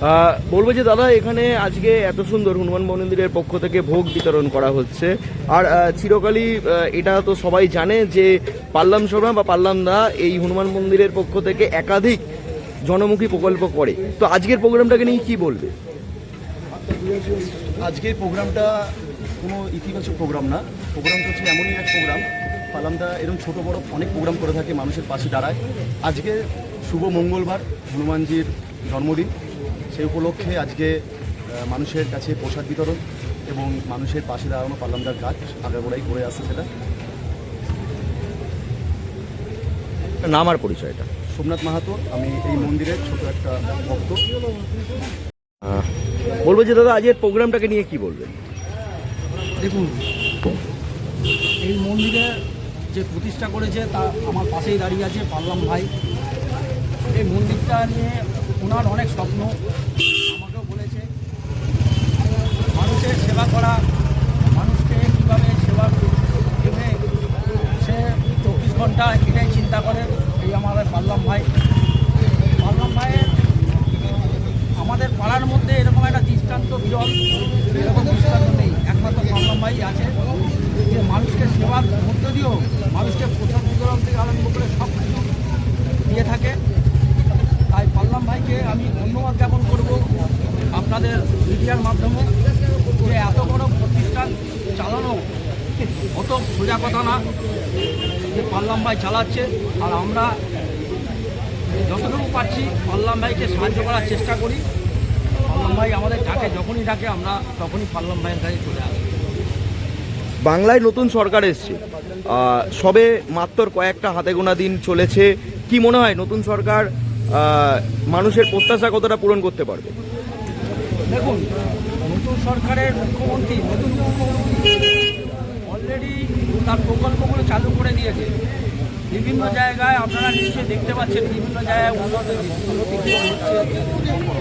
বলবো যে দাদা, এখানে আজকে এত সুন্দর হনুমান মন্দিরের পক্ষ থেকে ভোগ বিতরণ করা হচ্ছে। আর চিরকালই এটা তো সবাই জানে যে পাল্লাম শর্মা বা পাল্লাম দা এই হনুমান মন্দিরের পক্ষ থেকে একাধিক জনমুখী প্রকল্প করে। তো আজকের প্রোগ্রামটাকে নিয়ে কি বলবে? আজকের প্রোগ্রামটা কোনো ইতিবাচক প্রোগ্রাম না। প্রোগ্রামটা হচ্ছে এমনই এক প্রোগ্রাম, পালামদা এরকম ছোটো বড়ো অনেক প্রোগ্রাম করে থাকে, মানুষের পাশে দাঁড়ায়। আজকে শুভ মঙ্গলবার, হনুমানজির জন্মদিন, সেই উপলক্ষে আজকে মানুষের কাছে প্রসাদ বিতরণ এবং মানুষের পাশে দাঁড়ানো পাল্লামদার কাজ আগাগোড়াই করে আসছে। সেটা নাম আর পরিচয়টা? সোমনাথ মাহাতো, আমি এই মন্দিরের ছোট একটা ভক্ত। বলবো যে দাদা, আজকের প্রোগ্রামটাকে নিয়ে কি বলবেন? দেখুন, এই মন্দিরে যে প্রতিষ্ঠা করেছে তা আমার পাশেই দাঁড়িয়ে আছে পাল্লাম ভাই। এই মন্দিরটা নিয়ে ওনার অনেক স্বপ্ন, আমাকেও বলেছে মানুষের সেবা করা, মানুষকে কীভাবে সেবা দেবে সে 24 ঘন্টা এটাই চিন্তা করে। এই আমাদের পাল্লাম ভাই। পাল্লাম ভাইয়ের আমাদের পাড়ার মধ্যে এরকম একটা দৃষ্টান্ত বিরল, এরকম দৃষ্টান্ত নেই, একমাত্র পাল্লাম ভাই আছে যে মানুষকে সেবার মধ্য দিয়েও মানুষকে প্রসাদ বিতরণ থেকে আরম্ভ করে সব কিছু দিয়ে থাকে। তাই পাল্লাম ভাইকে আমি ধন্যবাদ জ্ঞাপন করব আপনাদের মিডিয়ার মাধ্যমে, যে এত বড় প্রতিষ্ঠান চালানো অত সোজা কথা না, যে পাল্লাম ভাই চালাচ্ছে। আর আমরা যতটুকু পারছি পাল্লাম ভাইকে সাহায্য করার চেষ্টা করি। পাল্লাম ভাই আমাদের ডাকে, যখনই ডাকে আমরা তখনই পাল্লাম ভাইয়ের কাছে চলে আসি। বাংলায় নতুন সরকার এসছে, সবে মাত্র কয়েকটা হাতে গোনা দিন চলেছে। কি মনে হয় নতুন সরকার মানুষের প্রত্যাশা কতটা পূরণ করতে পারবে? দেখুন, নতুন সরকারের মুখ্যমন্ত্রী অলরেডি তার প্রকল্পগুলো চালু করে দিয়েছে। বিভিন্ন জায়গায় আপনারা নিশ্চয়ই দেখতে পাচ্ছেন, বিভিন্ন জায়গায় উন্নতি হচ্ছে,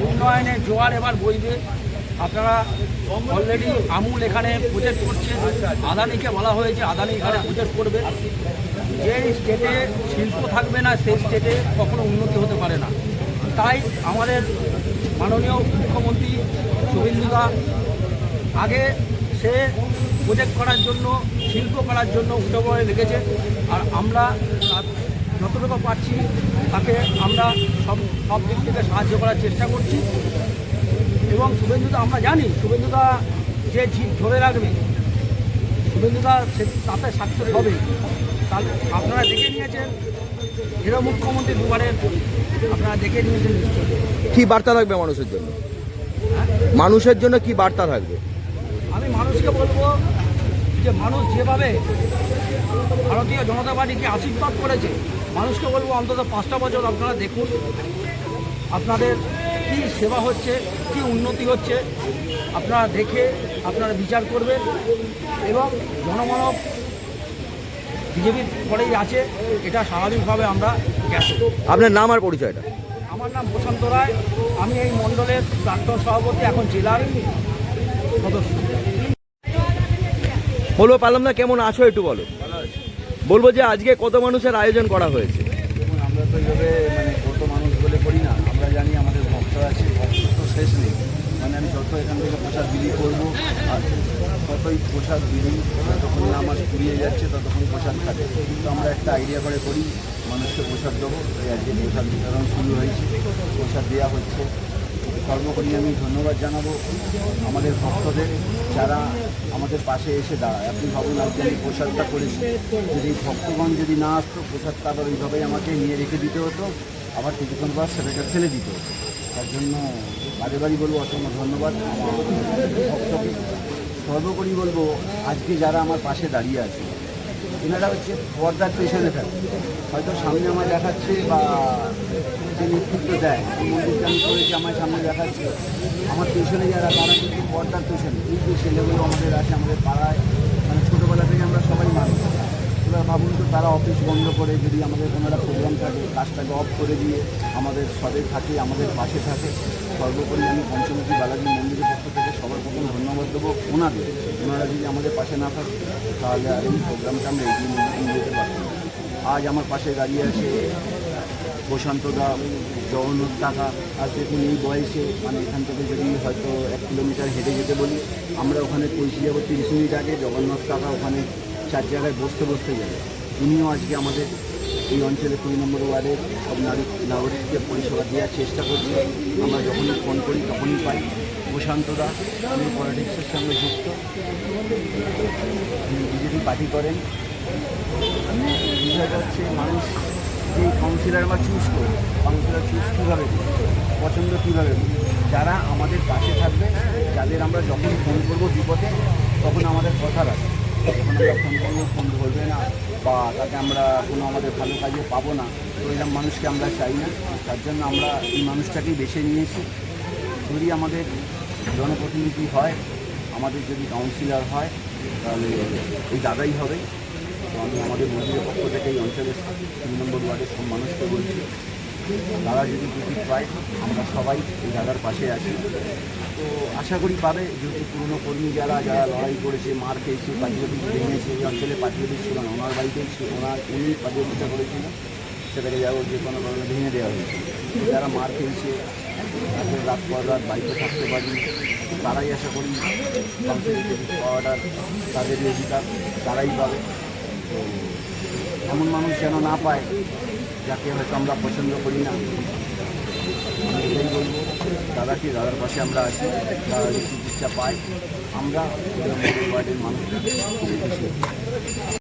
উন্নয়নের জোয়ার এবার বইবে। আপনারা অলরেডি আমুল এখানে প্রজেক্ট করছে, আদানিকে বলা হয়েছে আদানি এখানে প্রজেক্ট করবে। যে স্টেটে শিল্প থাকবে না সেই স্টেটে কখনো উন্নতি হতে পারে না। তাই আমাদের মাননীয় মুখ্যমন্ত্রী শুভেন্দুদা আগে সে প্রজেক্ট করার জন্য, শিল্প করার জন্য উঠে পড়ে লেগেছে। আর আমরা যতটুকু পারছি তাকে আমরা সব দিক থেকে সাহায্য করার চেষ্টা করছি। এবং শুভেন্দুদা, আমরা জানি শুভেন্দুদা যে জিদ ধরে রাখবে, শুভেন্দুদা তাতে সাকসেস হবে। তাহলে আপনারা দেখে নিয়েছেন, এরা মুখ্যমন্ত্রী দুবারের আপনারা দেখে নিয়েছেন নিশ্চয়ই। কি বার্তা থাকবে মানুষের জন্য? মানুষের জন্য কি বার্তা থাকবে? আমি মানুষকে বলবো যে মানুষ যেভাবে ভারতীয় জনতা পার্টিকে আশীর্বাদ করেছে, মানুষকে বলবো অন্তত 5টা বছর আপনারা দেখুন আপনাদের কি সেবা হচ্ছে, কি উন্নতি হচ্ছে, আপনারা দেখে আপনারা বিচার করবেন। এবং জনমানব বিজেপির পরেই আছে, এটা স্বাভাবিকভাবে আমরা গেছি। আপনার নাম আর পরিচয়টা? আমার নাম প্রশান্ত রায়, আমি এই মণ্ডলের প্রাক্তন সভাপতি, এখন জেলার সদস্য। বলবো পাল্লাম দা, কেমন আছো একটু বলো। বলবো যে আজকে কত মানুষের আয়োজন করা হয়েছে? আমরা তো এইভাবে কত মানুষ বলে করি না, আমরা জানি আমাদের ভক্ত আছে, ভক্ত তো শেষ নেই। আমি যত এখান থেকে প্রসাদ বিলি করবো আর ততই প্রসাদ বিলি, যতক্ষণ না আমার ফুরিয়ে যাচ্ছে ততক্ষণ প্রসাদ থাকে। তো আমরা একটা আইডিয়া করে করি, মানুষকে প্রসাদ দেবো। তাই আজকে প্রসাদ বিতরণ শুরু হয়েছে, প্রসাদ দেওয়া হচ্ছে। সর্বোপরি আমি ধন্যবাদ জানাবো আমাদের ভক্তদের, যারা আমাদের পাশে এসে দাঁড়ায়। আপনি ভাবুন, আজকে আমি প্রসাদটা করেছি, যদি ভক্তগণ যদি না আসতো, প্রসাদটা আবার ওইভাবেই আমাকে নিয়ে রেখে দিতে হতো, আবার কিছুক্ষণ পর সেটাকে ফেলে দিতে হতো। তার জন্য বারে বলবো অসংখ্য ধন্যবাদ ভক্তকে। সর্বোপরি বলবো, আজকে যারা আমার পাশে দাঁড়িয়ে আছে এনারা হচ্ছে পর্দার পেছনে থাকে, হয়তো সামনে আমার দেখাচ্ছে বা যে নেতৃত্ব দেয়, এই মন্দিরটা আমি করেছি আমার সামনে দেখাচ্ছে, আমার পেছনে যারা তারা কিন্তু পর্দার পেছনে। এই যে ছেলেগুলো আমাদের আছে আমাদের পাড়ায়, ছোটোবেলা থেকে আমরা সবাই মানুষ। এবার ভাবুন তো, তারা অফিস বন্ধ করে যদি আমাদের কোনো একটা প্রোগ্রাম থাকে, কাজটাকে অফ করে দিয়ে আমাদের সবে থাকে, আমাদের পাশে থাকে। সর্বোপরি আমি পঞ্চমুখী বালাজি মন্দিরের পক্ষ থেকে সবার প্রথম ধন্যবাদ দেবো ওনাদের। ওনারা যদি আমাদের পাশে না থাকে তাহলে আর এই প্রোগ্রামটা আমরা এগিয়ে নিয়ে যেতে পারতাম। আজ আমার পাশে দাঁড়িয়ে আছে প্রশান্ত দা, জগন্নাথ কাকা, আর দেখুন এই বয়সে মানে এখান থেকে যদি হয়তো 1 কিলোমিটার হেঁটে যেতে বলি, আমরা ওখানে পৌঁছে যাবো 30 মিনিট আগে। জগন্নাথ কাকা ওখানে 4 জায়গায় বসতে যাবে। উনিও আজকে আমাদের এই অঞ্চলে 20 নম্বর ওয়ার্ডের সব নাগরিককে পরিষেবা দেওয়ার চেষ্টা করছে। আমরা যখনই ফোন করি তখনই পাই। প্রশান্তদা উনি পলিটিক্সের সঙ্গে যুক্ত, বিজেপি পার্টি করেন। বিষয়টা হচ্ছে মানুষ যে কাউন্সিলর আমরা চুজ করি, কাউন্সিলর চুজ কীভাবে পছন্দ কীভাবে, যারা আমাদের পাশে থাকবে, যাদের আমরা যখন ফোন করবো বিপদে তখন আমাদের কথা রাখবে। যখন আমরা ফোন করবো ফোন ধরবে না বা তাকে আমরা কোনো আমাদের ভালো কাজে পাবো না, তো এরকম মানুষকে আমরা চাই না। তার জন্য আমরা এই মানুষটাকেই বেছে নিয়েছি। যদি আমাদের জনপ্রতিনিধি হয়, আমাদের যদি কাউন্সিলর হয়, তাহলে এই দাদাই হবে। তো আমি আমাদের মন্দিরের পক্ষ থেকে এই অঞ্চলের 3 নম্বর ওয়ার্ডের সব মানুষকে বলছি, দাদা যদি টিকিট পায় আমরা সবাই এই দাদার পাশে আছি। তো আশা করি পাবে, যেহেতু পুরনো কর্মী যারা লড়াই করেছে, মার খেয়েছে, পার্টি অফিস ভেঙেছে, এই অঞ্চলে পার্টি অফিস ছিল না, ওনার বাড়িতেই ছিল, উনি পার্টি অফিসটা করেছিল, সেটাকে যাবো যে কোনো কারণে ভেঙে দেওয়া হয়েছে। যারা মার খেয়েছে, তাদের রাত পর রাত বাড়িতে থাকতে পারি, তারাই আশা করি পাওয়াটা তাদের অধিকার তারাই পাবে। তো এমন মানুষ যেন না পায় যাকে হয়তো আমরা পছন্দ করি না। আমি এটাই বলবো, দাদার পাশে আমরা আছি, তারা যে চিকিৎসা পায়, আমরা ওয়ার্ডের মানুষরা খুব খুশি।